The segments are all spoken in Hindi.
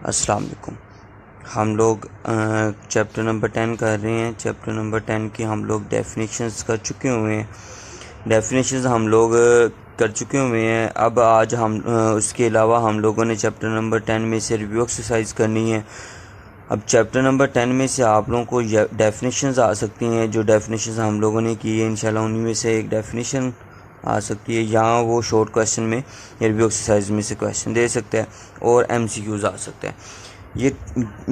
अस्सलाम वालेकुम। हम लोग चैप्टर नंबर 10 कर रहे हैं। चैप्टर नंबर 10 की हम लोग डेफिनेशंस कर चुके हुए हैं। डेफिनेशंस हम लोग कर चुके हुए हैं। अब आज हम उसके अलावा हम लोगों ने चैप्टर नंबर 10 में से रिव्यू एक्सरसाइज करनी है। अब चैप्टर नंबर 10 में से आप लोगों को डेफिनेशंस आ सकती हैं। जो डेफिनेशंस हम लोगों ने की है इंशाल्लाह उन्हीं में से एक डेफिनेशन आ सकती है, या वो शॉर्ट क्वेश्चन में रिव्यू एक्सरसाइज में से क्वेश्चन दे सकता है और एमसीक्यूज आ सकता है।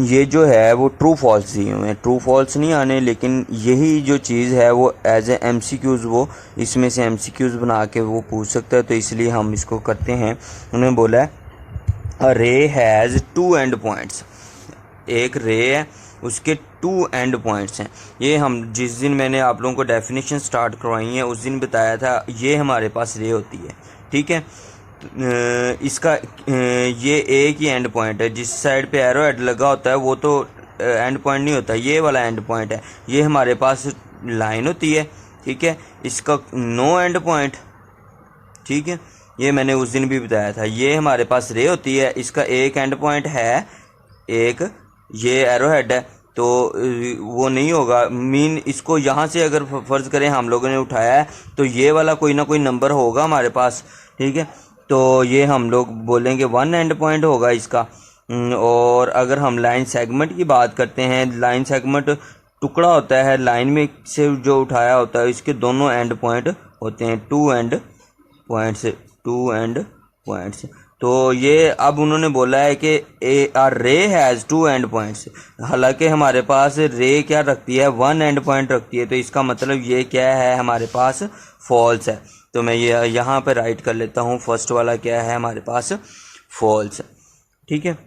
ये जो है वो ट्रू फॉल्स दिए हुए हैं, ट्रू फॉल्स नहीं आने, लेकिन यही जो चीज़ है वो एज ए एमसीक्यूज वो इसमें से एमसीक्यूज बना के वो पूछ सकता है। तो इसलिए हम इसको करते हैं। उन्होंने बोला है अ रे हैज़ टू एंड पॉइंट्स। एक रे है, उसके टू एंड पॉइंट्स हैं। ये हम जिस दिन मैंने आप लोगों को डेफिनेशन स्टार्ट करवाई है उस दिन बताया था ये हमारे पास रे होती है, ठीक है। इसका ये एक ही एंड पॉइंट है। जिस साइड पे एरो हेड लगा होता है वो तो एंड पॉइंट नहीं होता, ये वाला एंड पॉइंट है। ये हमारे पास लाइन होती है, ठीक है। इसका नो एंड पॉइंट, ठीक है। ये मैंने उस दिन भी बताया था। ये हमारे पास रे होती है, इसका एक एंड पॉइंट है, एक ये एरो हेड है, तो वो नहीं होगा। मीन इसको यहाँ से अगर फ़र्ज़ करें हम लोगों ने उठाया है तो ये वाला कोई ना कोई नंबर होगा हमारे पास, ठीक है। तो ये हम लोग बोलेंगे वन एंड पॉइंट होगा इसका। और अगर हम लाइन सेगमेंट की बात करते हैं, लाइन सेगमेंट टुकड़ा होता है लाइन में से जो उठाया होता है, इसके दोनों एंड पॉइंट होते हैं टू एंड पॉइंट्स। तो ये अब उन्होंने बोला है कि रे हैज़ टू एंड पॉइंट्स। हालांकि हमारे पास रे क्या रखती है, वन एंड पॉइंट रखती है। तो इसका मतलब ये क्या है, हमारे पास फॉल्स है। तो मैं ये यहाँ पे राइट कर लेता हूँ। फर्स्ट वाला क्या है हमारे पास, फॉल्स, ठीक है।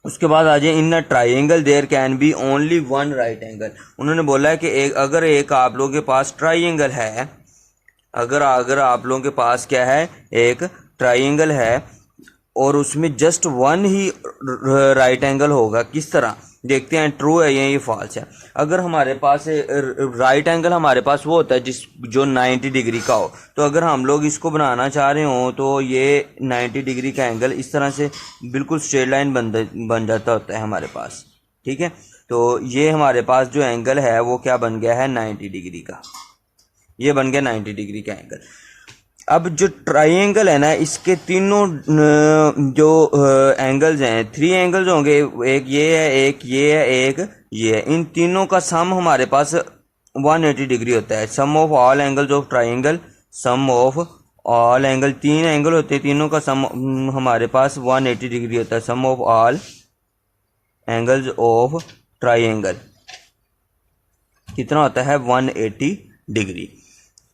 उसके बाद आ जाए in a triangle there can be only one right angle. उन्होंने बोला है कि अगर एक आप लोगों के पास ट्राइंगल है, अगर आप लोगों के पास क्या है, एक ट्राइंगल है और उसमें जस्ट वन ही राइट एंगल होगा। किस तरह देखते हैं, ट्रू है या ये फॉल्स है। अगर हमारे पास राइट एंगल हमारे पास वो होता है जो 90 डिग्री का हो। तो अगर हम लोग इसको बनाना चाह रहे हो तो ये 90 डिग्री का एंगल इस तरह से बिल्कुल स्ट्रेट लाइन बन जाता होता है हमारे पास, ठीक है। तो ये हमारे पास जो एंगल है वो क्या बन गया है, 90 डिग्री का। ये बन गया 90 डिग्री का एंगल। अब जो ट्राइंगल है ना, इसके तीनों जो एंगल्स हैं, थ्री एंगल्स होंगे। एक ये है, एक ये है, एक ये है। इन तीनों का सम हमारे पास 180 डिग्री होता है। Sum of all angles of triangle, sum of all angle, तीन एंगल होते हैं, तीनों का सम हमारे पास 180 डिग्री होता है। Sum of all angles of triangle कितना होता है, 180 डिग्री,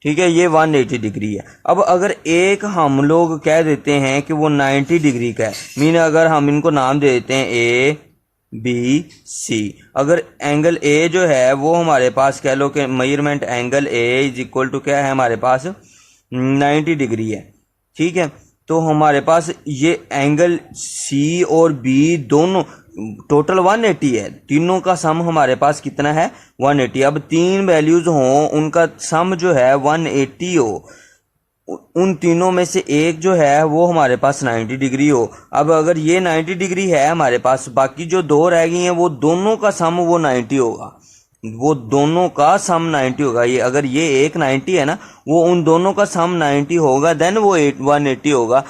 ठीक है। ये 180 डिग्री है। अब अगर एक हम लोग कह देते हैं कि वो 90 डिग्री का है, मीन अगर हम इनको नाम दे देते हैं ए बी सी। अगर एंगल ए जो है वो हमारे पास कह लो कि measurement angle A is equal to क्या है हमारे पास, 90 डिग्री है, ठीक है। तो हमारे पास ये एंगल सी और बी दोनों टोटल 180 है। तीनों का सम हमारे पास कितना है, 180। अब तीन वैल्यूज हों, उनका सम जो है 180 हो, उन तीनों में से एक जो है वो हमारे पास 90 डिग्री हो। अब अगर ये 90 डिग्री है हमारे पास, बाकी जो दो रह गई हैं वो दोनों का सम वो 90 होगा, वो दोनों का सम 90 होगा। ये अगर ये एक 90 है ना, वो उन दोनों का सम 90 होगा, देन वो 180 होगा।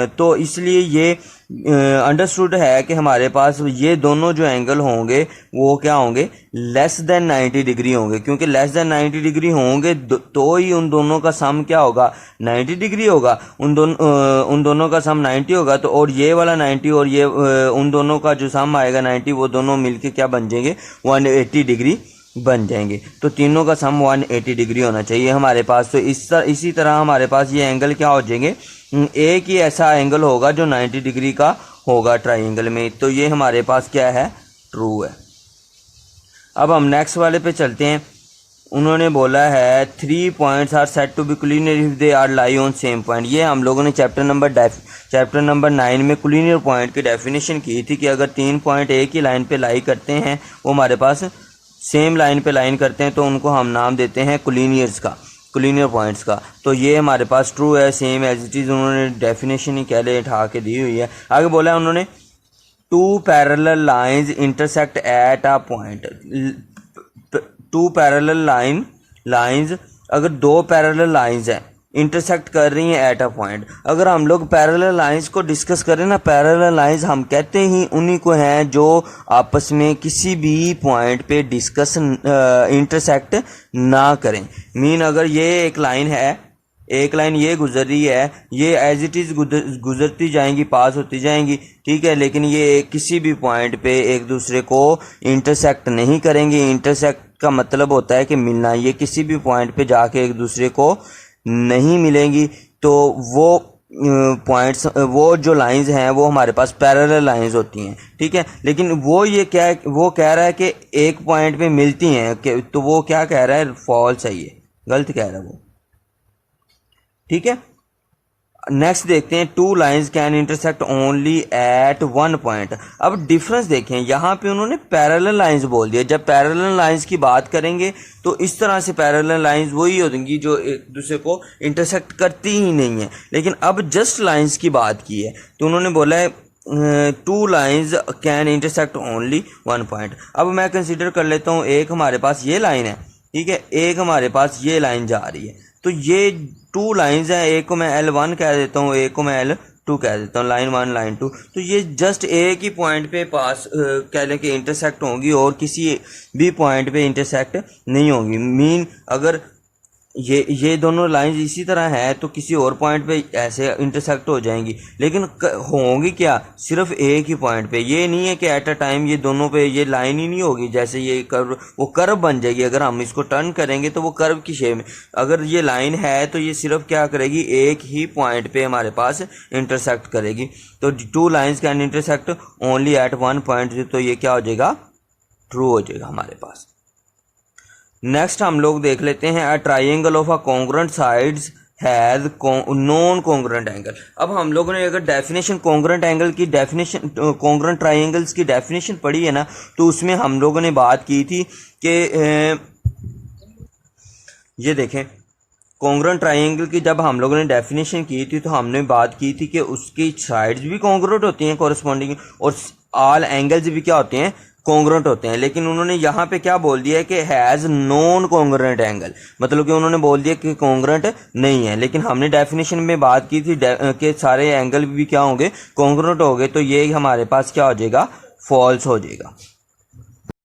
तो इसलिए ये अंडरस्टूड है कि हमारे पास ये दोनों जो एंगल होंगे वो क्या होंगे, लेस देन 90 डिग्री होंगे। क्योंकि लेस देन 90 डिग्री होंगे तो ही उन दोनों का सम क्या होगा, 90 डिग्री होगा। उन दोनों का सम 90 होगा। तो और ये वाला 90 और ये उन दोनों का जो सम आएगा 90, वो दोनों मिलके क्या बन जाएंगे, 180 डिग्री बन जाएंगे। तो तीनों का सम 180 डिग्री होना चाहिए हमारे पास। तो इसी तरह हमारे पास ये एंगल क्या हो जाएंगे, एक ही ऐसा एंगल होगा जो 90 डिग्री का होगा ट्राइंगल में। तो ये हमारे पास क्या है, ट्रू है। अब हम नेक्स्ट वाले पे चलते हैं। उन्होंने बोला है 3 points are set to be collinear if they are lie on same point. ये हम लोगों ने चैप्टर नंबर 9 में कोलिनियर पॉइंट की डेफिनेशन की थी कि अगर 3 पॉइंट एक ही लाइन पे लाई करते हैं, वो हमारे पास सेम लाइन पे लाइन करते हैं, तो उनको हम नाम देते हैं कोलिनियर पॉइंट्स का। तो ये हमारे पास ट्रू है, सेम एज इट इज़। उन्होंने डेफिनेशन ही कह ले उठा के दी हुई है। आगे बोला है उन्होंने two parallel lines intersect at a point. Two parallel lines, अगर दो पैरेलल लाइंस हैं इंटरसेक्ट कर रही हैं एट अ पॉइंट। अगर हम लोग पैरेलल लाइंस को डिस्कस करें ना, पैरेलल लाइंस हम कहते ही उन्हीं को हैं जो आपस में किसी भी पॉइंट पे डिस्कस इंटरसेक्ट ना करें। मीन अगर ये एक लाइन है, एक लाइन ये गुजर रही है, ये एज इट इज़ गुजरती जाएंगी, पास होती जाएंगी, ठीक है, लेकिन ये किसी भी पॉइंट पे एक दूसरे को इंटरसेक्ट नहीं करेंगे। इंटरसेक्ट का मतलब होता है कि मिलना, ये किसी भी पॉइंट पे जाके एक दूसरे को नहीं मिलेंगी। तो वो पॉइंट्स, वो जो लाइंस हैं वो हमारे पास पैरेलल लाइंस होती हैं, ठीक है। लेकिन वो ये क्या है, वो कह रहा है कि एक पॉइंट पे मिलती हैं, तो वो क्या कह रहा है, फॉल्स है, ये गलत कह रहा है वो, ठीक है। नेक्स्ट देखते हैं, two lines can intersect only at one point. अब डिफरेंस देखें, यहाँ पे उन्होंने पैरेलल लाइंस बोल दिया। जब पैरेलल लाइंस की बात करेंगे तो इस तरह से पैरेलल लाइंस वही होंगी जो एक दूसरे को इंटरसेक्ट करती ही नहीं है। लेकिन अब जस्ट लाइंस की बात की है तो उन्होंने बोला है to lines can intersect only one point. अब मैं कंसिडर कर लेता हूँ, एक हमारे पास ये लाइन है, ठीक है, एक हमारे पास ये लाइन जा रही है। तो ये टू लाइंस हैं, एक को मैं L1 कह देता हूँ, एक को मैं L2 कह देता हूँ, लाइन 1 लाइन 2। तो ये जस्ट एक ही पॉइंट पे पास कह लें कि इंटरसेक्ट होंगी और किसी भी पॉइंट पे इंटरसेक्ट नहीं होंगी। मीन अगर ये दोनों लाइंस इसी तरह है तो किसी और पॉइंट पे ऐसे इंटरसेक्ट हो जाएंगी, लेकिन होंगी क्या, सिर्फ एक ही पॉइंट पे। ये नहीं है कि एट अ टाइम ये दोनों पे ये लाइन ही नहीं होगी, जैसे ये कर्व, वो कर्व बन जाएगी। अगर हम इसको टर्न करेंगे तो वो कर्व की शेप में, अगर ये लाइन है तो ये सिर्फ क्या करेगी, एक ही पॉइंट पे हमारे पास इंटरसेक्ट करेगी। तो two lines can intersect only at one point, तो ये क्या हो जाएगा, ट्रू हो जाएगा हमारे पास। नेक्स्ट हम लोग देख लेते हैं, a triangle of a congruent sides has non congruent angle. अब हम लोगों ने अगर डेफिनेशन कॉन्ग्रुएंट एंगल की डेफिनेशन, कॉन्ग्रुएंट ट्राइंगल्स की डेफिनेशन पढ़ी है ना, तो उसमें हम लोगों ने बात की थी कि ये देखें, कॉन्ग्रुएंट ट्राइंगल की जब हम लोगों ने डेफिनेशन की थी तो हमने बात की थी कि उसकी साइड्स भी कॉन्ग्रुएंट होती हैं कॉरस्पॉन्डिंग, और ऑल एंगल्स भी क्या होते हैं, कॉन्ग्रुएंट होते हैं। लेकिन उन्होंने यहाँ पे क्या बोल दिया है कि हैज़ नॉन कॉन्ग्रुएंट एंगल, मतलब कि उन्होंने बोल दिया कि कॉन्ग्रुएंट नहीं है। लेकिन हमने डेफिनेशन में बात की थी कि सारे एंगल भी क्या होंगे, कॉन्ग्रुएंट होंगे, तो ये हमारे पास क्या हो जाएगा, फॉल्स हो जाएगा।